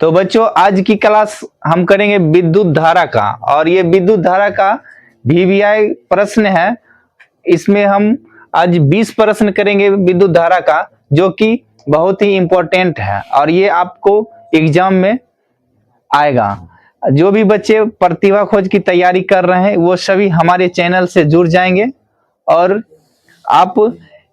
तो बच्चों आज की क्लास हम करेंगे विद्युत धारा का, और ये विद्युत धारा का VVI प्रश्न है। इसमें हम आज 20 प्रश्न करेंगे विद्युत धारा का, जो कि बहुत ही इंपॉर्टेंट है और ये आपको एग्जाम में आएगा। जो भी बच्चे प्रतिभा खोज की तैयारी कर रहे हैं वो सभी हमारे चैनल से जुड़ जाएंगे, और आप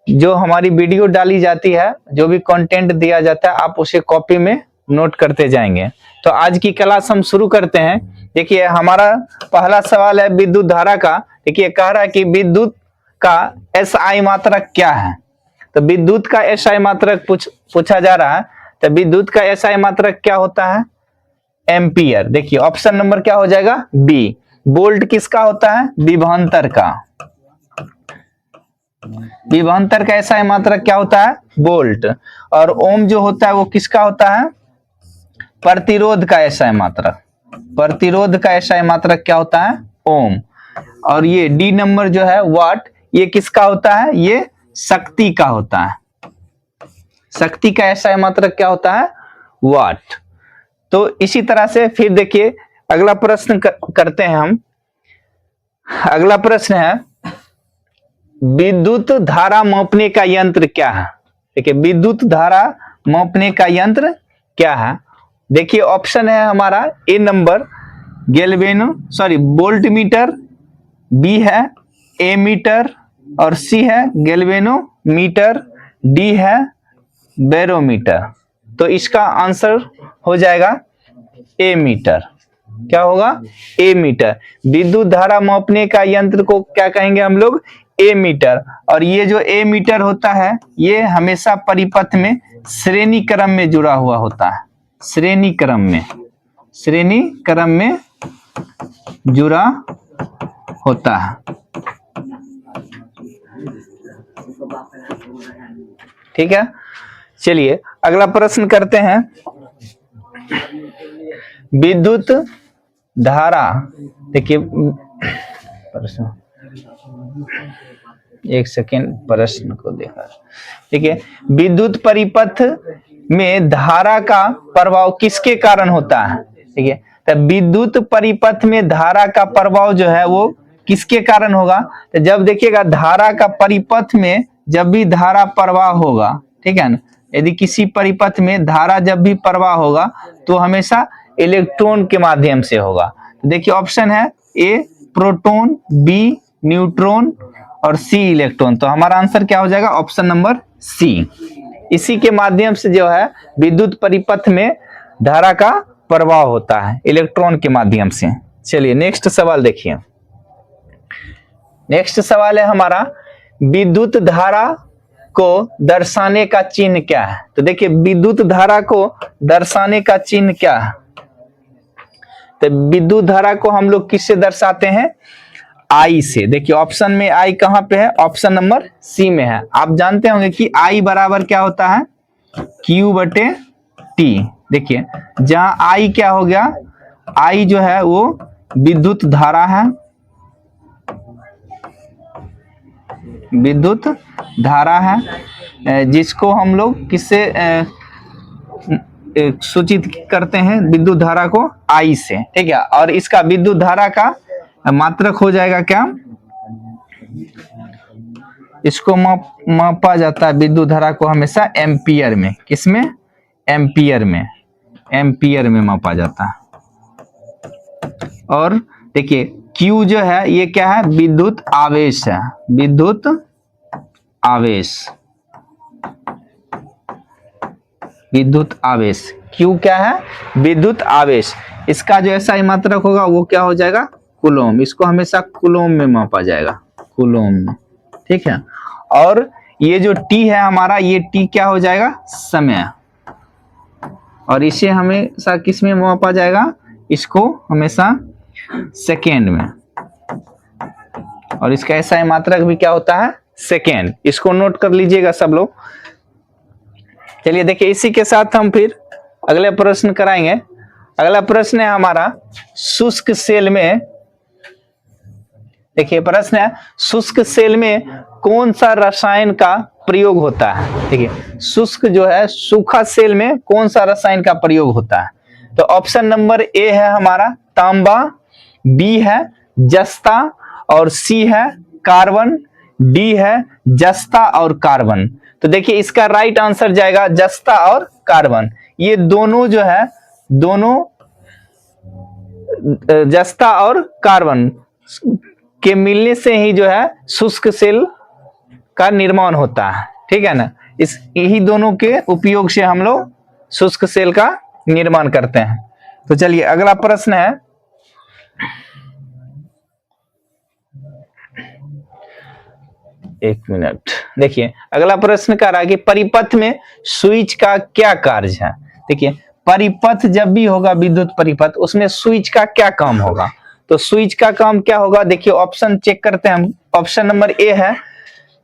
जो हमारी वीडियो डाली जाती है, जो भी कंटेंट दिया जाता है, आप उसे कॉपी में नोट करते जाएंगे। तो आज की क्लास हम शुरू करते हैं। देखिए हमारा पहला सवाल है विद्युत धारा का। देखिए कह रहा है कि विद्युत का SI मात्रक क्या है। तो विद्युत का SI मात्रक पूछा जा रहा है। तो विद्युत का SI मात्रक क्या होता है? एम्पियर। देखिए ऑप्शन नंबर क्या हो जाएगा? बी। वोल्ट किसका होता है? विभवांतर का। विभवांतर का SI मात्रक क्या होता है? वोल्ट। और ओम जो होता है वो किसका होता है? प्रतिरोध का SI मात्रक। प्रतिरोध का SI मात्रक क्या होता है? ओम। और ये डी नंबर जो है वाट, ये किसका होता है? ये शक्ति का होता है। शक्ति का SI मात्रक क्या होता है? वाट। तो इसी तरह से फिर देखिए अगला प्रश्न करते हैं हम। अगला प्रश्न है विद्युत धारा मापने का यंत्र क्या है। देखिए विद्युत धारा मापने का यंत्र क्या है? देखिए ऑप्शन है हमारा ए नंबर वोल्ट मीटर, बी है एमीटर, और सी है गैल्वेनोमीटर, डी है बैरोमीटर। तो इसका आंसर हो जाएगा ए मीटर। क्या होगा? ए मीटर। विद्युत धारा मापने का यंत्र को क्या कहेंगे हम लोग? ए मीटर। और ये जो ए मीटर होता है ये हमेशा परिपथ में श्रेणी क्रम में जुड़ा हुआ होता है। श्रेणी क्रम में जुड़ा होता है। ठीक है, चलिए अगला प्रश्न करते हैं। विद्युत धारा, देखिए प्रश्न, एक सेकेंड प्रश्न को देखा। देखिए विद्युत परिपथ में धारा का प्रभाव किसके कारण होता है? ठीक है, तो विद्युत परिपथ में धारा का प्रभाव जो है वो किसके कारण होगा? तो जब देखिएगा धारा का परिपथ में जब भी धारा प्रवाह होगा, ठीक है ना, यदि किसी परिपथ में धारा जब भी प्रवाह होगा तो हमेशा इलेक्ट्रॉन के माध्यम से होगा। तो देखिए ऑप्शन है ए प्रोटॉन, बी न्यूट्रॉन, और सी इलेक्ट्रॉन। तो हमारा आंसर क्या हो जाएगा? Option number C. इसी के माध्यम से जो है विद्युत परिपथ में धारा का प्रवाह होता है, इलेक्ट्रॉन के माध्यम से। चलिए नेक्स्ट सवाल देखिए। नेक्स्ट सवाल है हमारा विद्युत धारा को दर्शाने का चिन्ह क्या है। तो देखिए विद्युत धारा को दर्शाने का चिन्ह क्या है? तो विद्युत धारा को हम लोग किससे दर्शाते हैं? आई से। देखिए ऑप्शन में आई कहां पे है? ऑप्शन नंबर सी में है। आप जानते होंगे कि आई बराबर क्या होता है? Q बटे टी। देखिए जहां आई क्या हो गया? आई जो है वो विद्युत धारा है। विद्युत धारा है जिसको हम लोग किससे सूचित करते हैं? विद्युत धारा को आई से। ठीक है, और इसका विद्युत धारा का मात्रक हो जाएगा क्या? इसको मापा जाता है विद्युत धारा को हमेशा एम्पियर में। किसमें? एम्पियर में। एम्पियर में मापा जाता है। और देखिए Q जो है ये क्या है? विद्युत आवेश है। विद्युत आवेश। विद्युत आवेश। Q क्या है? विद्युत आवेश। इसका जो SI मात्रक होगा वो क्या हो जाएगा? कूलोम। इसको हमेशा कूलोम में मापा जाएगा। कूलोम में। ठीक है, और ये जो T है हमारा, ये T क्या हो जाएगा? समय। और इसे हमेशा किस में मापा जाएगा? इसको हमेशा सेकेंड में। और इसका SI मात्रक भी क्या होता है? सेकेंड। इसको नोट कर लीजिएगा सब लोग। चलिए देखिए इसी के साथ हम फिर अगले प्रश्न कराएंगे। अगला प्रश्न है हमारा शुष्क सेल में। देखिए प्रश्न है शुष्क सेल में कौन सा रसायन का प्रयोग होता है? देखिए शुष्क जो है, सूखा सेल में कौन सा रसायन का प्रयोग होता है? तो ऑप्शन नंबर ए है हमारा तांबा, बी है जस्ता और सी है कार्बन, डी है जस्ता और कार्बन। तो देखिए इसका राइट आंसर जाएगा जस्ता और कार्बन। ये दोनों जो है, दोनों जस्ता और कार्बन के मिलने से ही जो है शुष्क सेल का निर्माण होता है, ठीक है ना। इस यही दोनों के उपयोग से हम लोग शुष्क सेल का निर्माण करते हैं। तो चलिए अगला प्रश्न है, एक मिनट, देखिए अगला प्रश्न कह रहा है कि परिपथ में स्विच का क्या कार्य है? देखिए परिपथ जब भी होगा विद्युत परिपथ, उसमें स्विच का क्या काम होगा? तो स्विच का काम क्या होगा? देखिए ऑप्शन चेक करते हैं हम। ऑप्शन नंबर ए है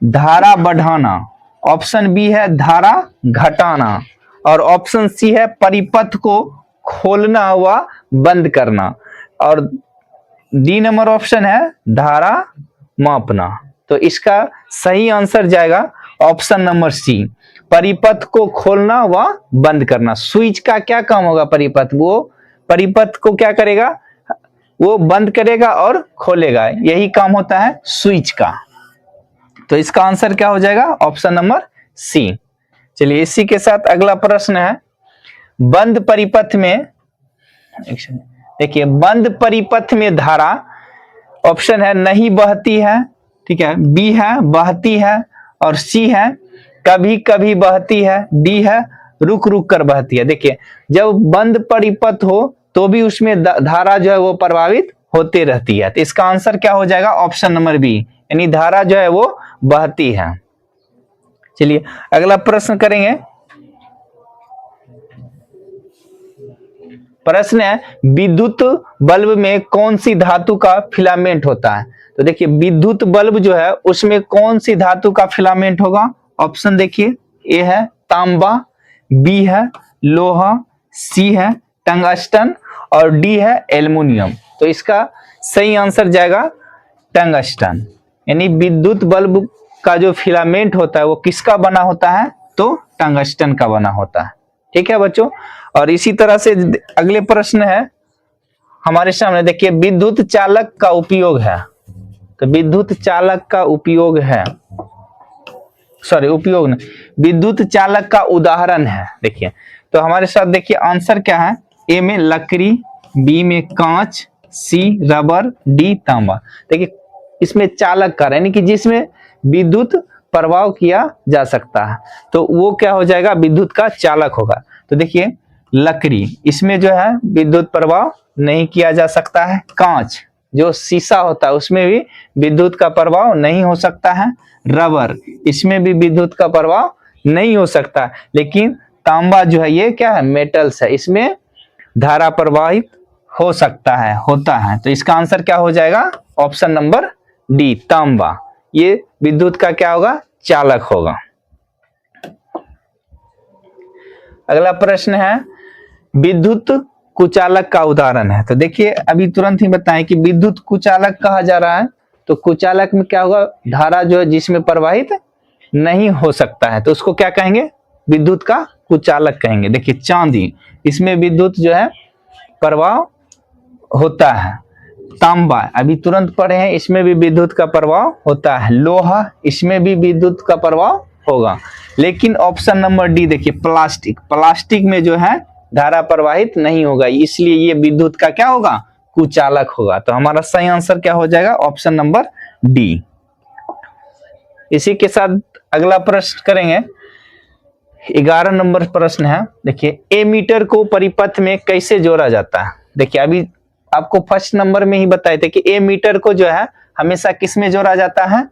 धारा बढ़ाना, ऑप्शन बी है धारा घटाना और ऑप्शन सी है परिपथ को खोलना व बंद करना और डी नंबर ऑप्शन है धारा मापना। तो इसका सही आंसर जाएगा ऑप्शन नंबर सी, परिपथ को खोलना व बंद करना। स्विच का क्या काम होगा? परिपथ, वो परिपथ को क्या करेगा? वो बंद करेगा और खोलेगा, यही काम होता है स्विच का। तो इसका आंसर क्या हो जाएगा? Option number C. चलिए इसी के साथ अगला प्रश्न है, बंद परिपथ में, देखिए बंद परिपथ में धारा, ऑप्शन है नहीं बहती है, ठीक है, बी है बहती है और सी है कभी कभी बहती है, डी है रुक रुक कर बहती है। देखिए जब बंद परिपथ हो तो भी उसमें धारा जो है वो प्रभावित होते रहती है। तो इसका आंसर क्या हो जाएगा? ऑप्शन नंबर बी, यानी धारा जो है वो बहती है। चलिए अगला प्रश्न करेंगे। प्रश्न है विद्युत बल्ब में कौन सी धातु का फिलामेंट होता है? तो देखिए विद्युत बल्ब जो है उसमें कौन सी धातु का फिलामेंट होगा? ऑप्शन देखिए, ए है तांबा, बी है लोहा, सी है टंगस्टन और डी है एल्युमिनियम। तो इसका सही आंसर जाएगा टंगस्टन। यानी विद्युत बल्ब का जो फिलामेंट होता है वो किसका बना होता है? तो टंगस्टन का बना होता है, ठीक है बच्चों। और इसी तरह से अगले प्रश्न है हमारे सामने, देखिए विद्युत चालक का उपयोग है। तो विद्युत चालक का उपयोग है, सॉरी उपयोग नहीं, विद्युत चालक का उदाहरण है। देखिए तो हमारे साथ देखिए आंसर क्या है? ए में लकड़ी, बी में कांच, सी रबर, डी तांबा। देखिए इसमें चालक का यानी कि जिसमें विद्युत प्रवाह किया जा सकता है, तो वो क्या हो जाएगा? विद्युत का चालक होगा। तो देखिए लकड़ी, इसमें जो है विद्युत प्रवाह नहीं किया जा सकता है। कांच जो शीशा होता है उसमें भी विद्युत का प्रभाव नहीं हो सकता है। रबर, इसमें भी विद्युत का प्रभाव नहीं हो सकता। लेकिन तांबा जो है ये क्या है? मेटल्स है, इसमें धारा प्रवाहित हो सकता है, होता है। तो इसका आंसर क्या हो जाएगा? ऑप्शन नंबर डी तांबा, ये विद्युत का क्या होगा? चालक होगा। अगला प्रश्न है विद्युत कुचालक का उदाहरण है। तो देखिए अभी तुरंत ही बताएं कि विद्युत कुचालक कहा जा रहा है, तो कुचालक में क्या होगा? धारा जो है जिसमें प्रवाहित नहीं हो सकता है, तो उसको क्या कहेंगे? विद्युत का कुचालक कहेंगे। देखिए चांदी, इसमें विद्युत जो है प्रवाह होता है। तांबा अभी तुरंत पढ़े हैं, इसमें भी विद्युत का प्रवाह होता है। लोहा, इसमें भी विद्युत का प्रवाह होगा। लेकिन ऑप्शन नंबर डी देखिए प्लास्टिक, प्लास्टिक में जो है धारा प्रवाहित नहीं होगा, इसलिए ये विद्युत का क्या होगा? कुचालक होगा। तो हमारा सही आंसर क्या हो जाएगा? Option number D. इसी के साथ अगला प्रश्न करेंगे, 11 नंबर प्रश्न है। देखिए एमीटर को परिपथ में कैसे जोड़ा जाता है? देखिए अभी आपको फर्स्ट नंबर में ही बताए थे कि एमीटर को जो है हमेशा किस में जोड़ा जाता है?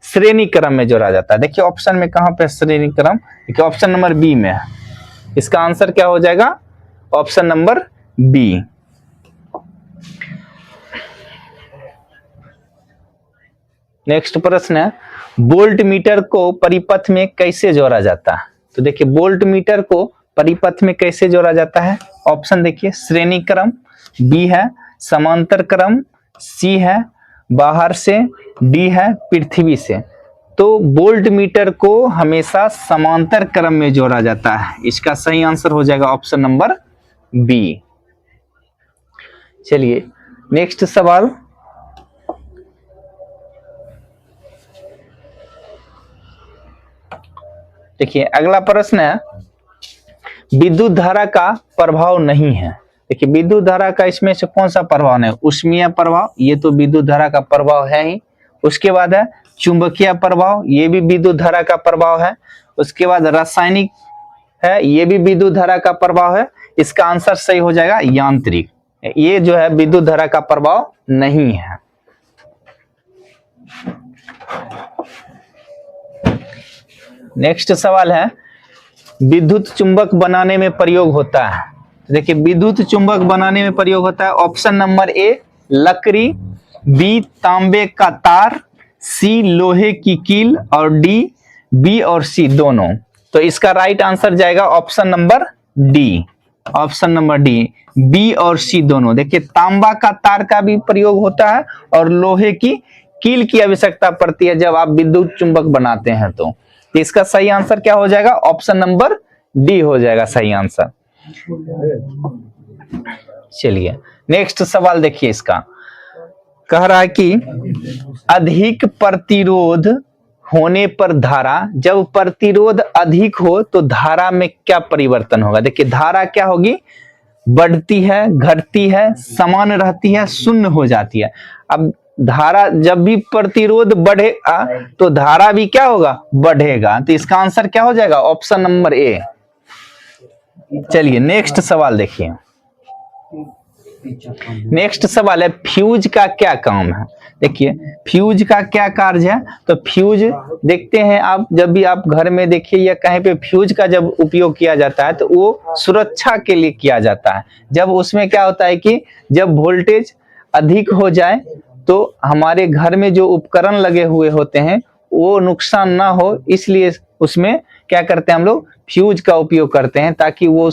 श्रेणी क्रम में जोड़ा जाता है। देखिए ऑप्शन में कहां पे श्रेणी क्रम? देखिए ऑप्शन नंबर बी में है। इसका आंसर क्या हो जाएगा? Option number B. नेक्स्ट प्रश्न है वोल्ट मीटर को परिपथ में कैसे जोड़ा जाता है? तो देखिए वोल्ट मीटर को परिपथ में कैसे जोड़ा जाता है? ऑप्शन देखिए श्रेणी क्रम, बी है समांतर क्रम, सी है बाहर से, डी है पृथ्वी से। तो वोल्ट मीटर को हमेशा समांतर क्रम में जोड़ा जाता है। इसका सही आंसर हो जाएगा ऑप्शन नंबर बी। चलिए नेक्स्ट सवाल, देखिए अगला प्रश्न है विद्युत धारा का प्रभाव नहीं है। देखिए विद्युत धारा का इसमें से कौन सा प्रभाव नहीं, ऊष्मीय प्रभाव, ये तो विद्युत धारा का प्रभाव है ही। उसके बाद है चुंबकीय प्रभाव, ये भी विद्युत धारा का प्रभाव है। उसके बाद रासायनिक है, ये भी विद्युत धारा का प्रभाव है। इसका आंसर सही हो जाएगा यांत्रिक, ये जो है विद्युत धारा का प्रभाव नहीं है। नेक्स्ट सवाल है विद्युत चुंबक बनाने में प्रयोग होता है। देखिए विद्युत चुंबक बनाने में प्रयोग होता है ऑप्शन नंबर ए लकड़ी, बी तांबे का तार, सी लोहे की कील और डी बी और सी दोनों। तो इसका राइट आंसर जाएगा option number D, option number D, B और सी दोनों। देखिए तांबा का तार का भी प्रयोग होता है और लोहे की कील की आवश्यकता पड़ती है जब आप विद्युत चुंबक बनाते हैं। तो इसका सही आंसर क्या हो जाएगा, ऑप्शन नंबर डी हो जाएगा सही आंसर। चलिए नेक्स्ट सवाल देखिए, इसका कह रहा है कि अधिक प्रतिरोध होने पर धारा, जब प्रतिरोध अधिक हो तो धारा में क्या परिवर्तन होगा। देखिए धारा क्या होगी, बढ़ती है, घटती है, समान रहती है, शून्य हो जाती है। अब धारा जब भी प्रतिरोध बढ़ेगा तो धारा भी क्या होगा, बढ़ेगा। तो इसका आंसर क्या हो जाएगा, ऑप्शन नंबर ए। चलिए नेक्स्ट सवाल देखिए, नेक्स्ट सवाल है फ्यूज का क्या काम है। देखिए फ्यूज का क्या कार्य है, तो फ्यूज देखते हैं आप, जब भी आप घर में देखिए या कहीं पे फ्यूज का जब उपयोग किया जाता है तो वो सुरक्षा के लिए किया जाता है। जब उसमें क्या होता है कि जब वोल्टेज अधिक हो जाए तो हमारे घर में जो उपकरण लगे हुए होते हैं वो नुकसान ना हो, इसलिए उसमें क्या करते हैं हम लोग, फ्यूज का उपयोग करते हैं, ताकि वो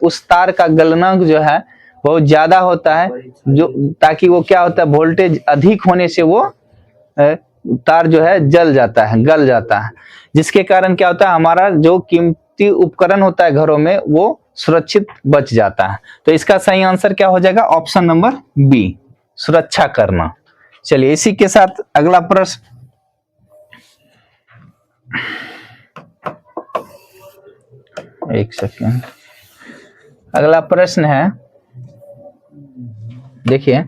उस तार का गलनांक जो है बहुत ज्यादा होता है, जो ताकि वो क्या होता है, वोल्टेज अधिक होने से वो तार जो है जल जाता है, गल जाता है, जिसके कारण क्या होता है, हमारा जो कीमती उपकरण होता है घरों में वो सुरक्षित बच जाता है। तो इसका सही आंसर क्या हो जाएगा, ऑप्शन नंबर बी, सुरक्षा करना। चलिए इसी के साथ अगला प्रश्न, एक सेकेंड, अगला प्रश्न है देखिए,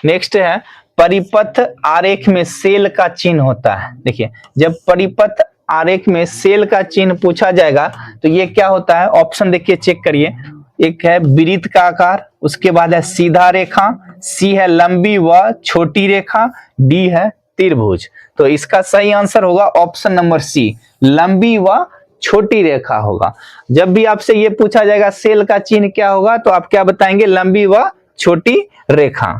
नेक्स्ट है परिपथ आरेख में सेल का चिन्ह होता है। देखिए जब परिपथ आरेख में सेल का चिन्ह पूछा जाएगा तो ये क्या होता है, ऑप्शन देखिए चेक करिए। एक है वृत्त का आकार, उसके बाद है सीधा रेखा, सी है लंबी व छोटी रेखा, डी है त्रिभुज। तो इसका सही आंसर होगा ऑप्शन नंबर सी, लंबी व छोटी रेखा होगा। जब भी आपसे ये पूछा जाएगा सेल का चिन्ह क्या होगा तो आप क्या बताएंगे, लंबी व छोटी रेखा।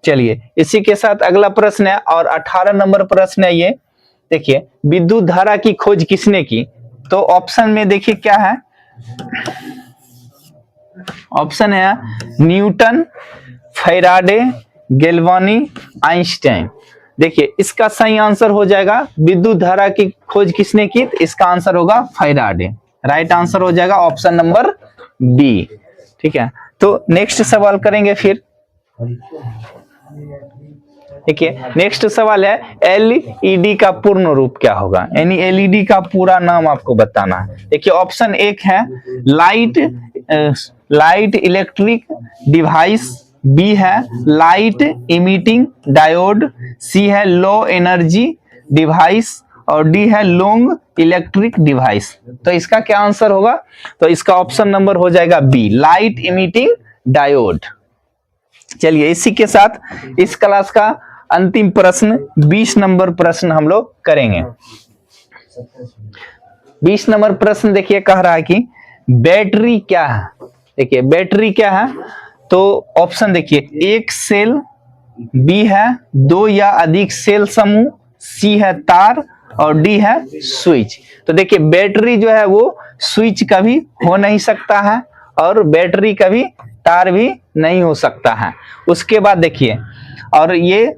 चलिए इसी के साथ अगला प्रश्न है और 18 नंबर प्रश्न है ये। देखिए विद्युत धारा की खोज किसने की, तो ऑप्शन में देखिए क्या है, ऑप्शन है न्यूटन, फैराडे, गैल्वानी, आइंस्टाइन। देखिए इसका सही आंसर हो जाएगा विद्युत धारा की खोज किसने की, इसका आंसर होगा फैराडे, राइट आंसर हो जाएगा ऑप्शन नंबर बी। ठीक है, तो नेक्स्ट सवाल करेंगे फिर। देखिए नेक्स्ट सवाल है एलईडी का पूर्ण रूप क्या होगा, यानी एलईडी का पूरा नाम आपको बताना है। देखिए ऑप्शन एक है लाइट इलेक्ट्रिक डिवाइस, बी है लाइट इमिटिंग डायोड, सी है लो एनर्जी डिवाइस और डी है लॉन्ग इलेक्ट्रिक डिवाइस। तो इसका क्या आंसर होगा, तो इसका ऑप्शन नंबर हो जाएगा बी, लाइट इमिटिंग डायोड। चलिए इसी के साथ इस क्लास का अंतिम प्रश्न 20 नंबर प्रश्न हम लोग करेंगे। 20 नंबर प्रश्न देखिए कह रहा है कि बैटरी क्या है। देखिए बैटरी क्या है, तो ऑप्शन देखिए, एक सेल, बी है दो या अधिक सेल समूह, सी है तार और डी है स्विच। तो देखिए बैटरी जो है वो स्विच कभी हो नहीं सकता है और बैटरी कभी तार भी नहीं हो सकता है। उसके बाद देखिए, और ये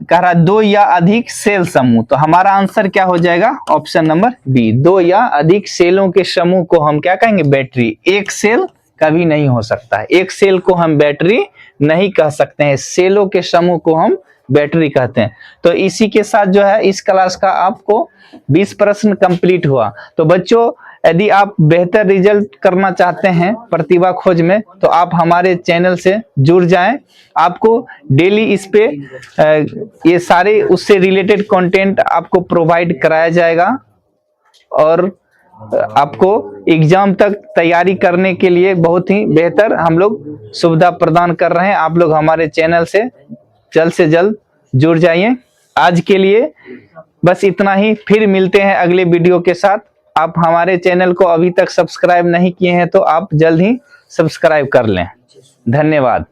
कह रहा 2 या अधिक सेल समूह, तो हमारा आंसर क्या हो जाएगा? ऑप्शन नंबर बी, 2 या अधिक सेलों के समूह को हम क्या कहेंगे? बैटरी। एक सेल कभी नहीं हो सकता है, एक सेल को हम बैटरी नहीं कह सकते हैं, सेलों के समूह को हम बैटरी कहते हैं। तो इसी के साथ जो है इस क्लास का आपको 20 प्रश्न कंप्लीट हुआ। तो बच्चों, यदि आप बेहतर रिजल्ट करना चाहते हैं प्रतिभा खोज में, तो आप हमारे चैनल से जुड़ जाएं। आपको डेली इस पे ये सारे उससे रिलेटेड कंटेंट आपको प्रोवाइड कराया जाएगा और आपको एग्जाम तक तैयारी करने के लिए बहुत ही बेहतर हम लोग सुविधा प्रदान कर रहे हैं। आप लोग हमारे चैनल से जल्द जुड़ जाइए। आज के लिए बस इतना ही, फिर मिलते हैं अगले वीडियो के साथ। आप हमारे चैनल को अभी तक सब्सक्राइब नहीं किए हैं तो आप जल्द ही सब्सक्राइब कर लें। धन्यवाद।